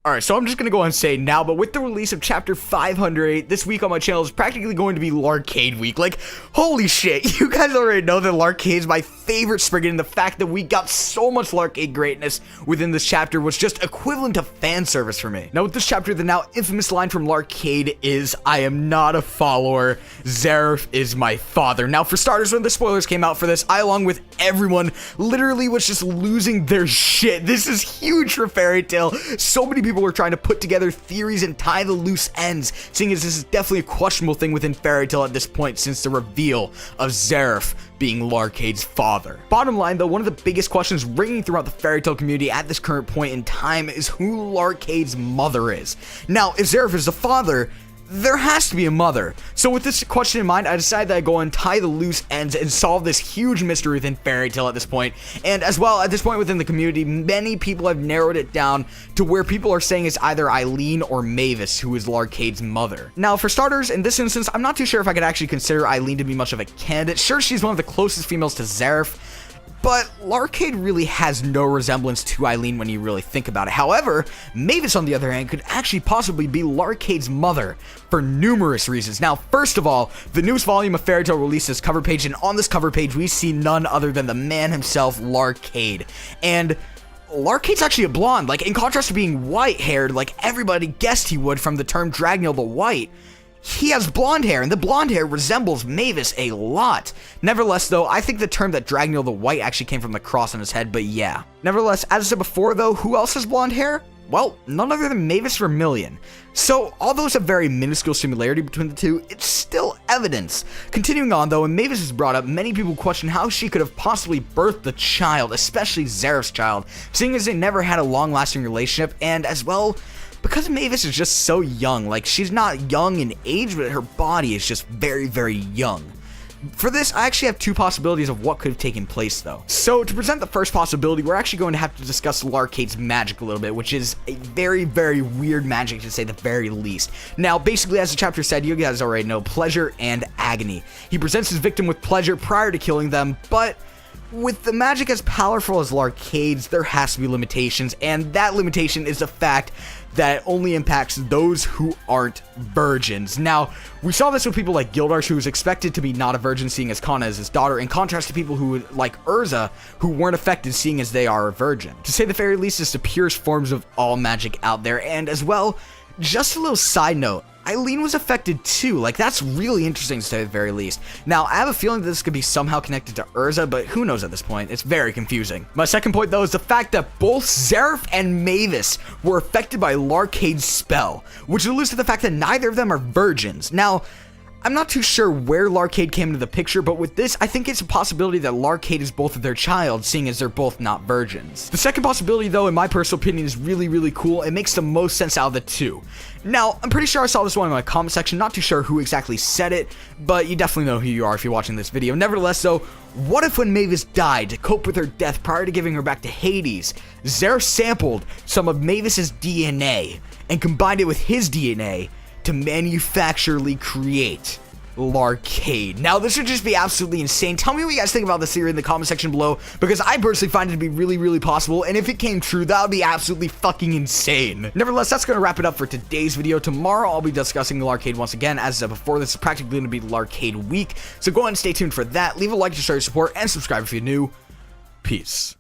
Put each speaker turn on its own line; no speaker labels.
Alright, so I'm just gonna go and say now, but with the release of chapter 508, this week on my channel is practically going to be LARCADE week. Like, holy shit, you guys already know that LARCADE is my favorite spriggan, and the fact that we got so much LARCADE greatness within this chapter was just equivalent to fan service for me. Now with this chapter, the now infamous line from LARCADE is, "I am not a follower, Zeref is my father." Now for starters, when the spoilers came out for this, I along with everyone literally was just losing their shit. This is huge for Fairy Tail. So many people were trying to put together theories and tie the loose ends, seeing as this is definitely a questionable thing within Fairy Tail at this point since the reveal of Zeref being LARCADE'S father. Bottom line though, one of the biggest questions ringing throughout the Fairy Tail community at this current point in time is who LARCADE'S mother is. Now, if Zeref is the father, there has to be a mother. So with this question in mind, I decided that I'd go and tie the loose ends and solve this huge mystery within Fairy Tail at this point. And as well, at this point within the community, many people have narrowed it down to where people are saying it's either Eileen or Mavis who is LARCADE'S mother. Now, for starters, in this instance, I'm not too sure if I could actually consider Eileen to be much of a candidate. Sure, she's one of the closest females to Zeref, but LARCADE really has no resemblance to Eileen when you really think about it. However, Mavis, on the other hand, could actually possibly be LARCADE'S mother for numerous reasons. Now, first of all, the newest volume of Fairy Tail released this cover page, and on this cover page, we see none other than the man himself, LARCADE. And LARCADE's actually a blonde. Like, in contrast to being white-haired, like everybody guessed he would from the term Dragneel the White, he has blonde hair, and the blonde hair resembles Mavis a lot. Nevertheless, though, I think the term that Dragneel the White actually came from the cross on his head, but yeah. Nevertheless, as I said before, though, who else has blonde hair? Well, none other than Mavis Vermilion. So, although there's a very minuscule similarity between the two, it's still evidence. Continuing on, though, when Mavis is brought up, many people question how she could have possibly birthed the child, especially Zeref's child, seeing as they never had a long-lasting relationship, and as well, because Mavis is just so young. Like, she's not young in age, but her body is just very, very young. For this, I actually have two possibilities of what could have taken place, though. So, to present the first possibility, we're actually going to have to discuss LARCADE'S magic a little bit, which is a very, very weird magic, to say the very least. Now, basically, as the chapter said, you guys already know, pleasure and agony. He presents his victim with pleasure prior to killing them, but with the magic as powerful as LARCADE'S, there has to be limitations, and that limitation is the fact that it only impacts those who aren't virgins. Now, we saw this with people like Gildarsh, who was expected to be not a virgin, seeing as Kana is his daughter, in contrast to people who, like Urza, who weren't affected, seeing as they are a virgin. To say the very least, it's the purest forms of all magic out there, and as well, just a little side note, Eileen was affected too. Like, that's really interesting to say the very least. Now, I have a feeling that this could be somehow connected to Urza, but who knows at this point? It's very confusing. My second point, though, is the fact that both Zeref and Mavis were affected by LARCADE'S spell, which alludes to the fact that neither of them are virgins. Now, I'm not too sure where LARCADE came into the picture, but with this, I think it's a possibility that LARCADE is both of their child, seeing as they're both not virgins. The second possibility, though, in my personal opinion, is really, really cool. It makes the most sense out of the two. Now, I'm pretty sure I saw this one in my comment section, not too sure who exactly said it, but you definitely know who you are if you're watching this video. Nevertheless, though, what if when Mavis died to cope with her death prior to giving her back to Hades, Zeref sampled some of Mavis's DNA and combined it with his DNA to manufacturally create LARCADE? Now, this would just be absolutely insane. Tell me what you guys think about this theory in the comment section below, because I personally find it to be really, really possible, and if it came true, that would be absolutely fucking insane. Nevertheless, that's going to wrap it up for today's video. Tomorrow, I'll be discussing LARCADE once again. As I said before, this is practically going to be LARCADE week, so go ahead and stay tuned for that. Leave a like to show your support, and subscribe if you're new. Peace.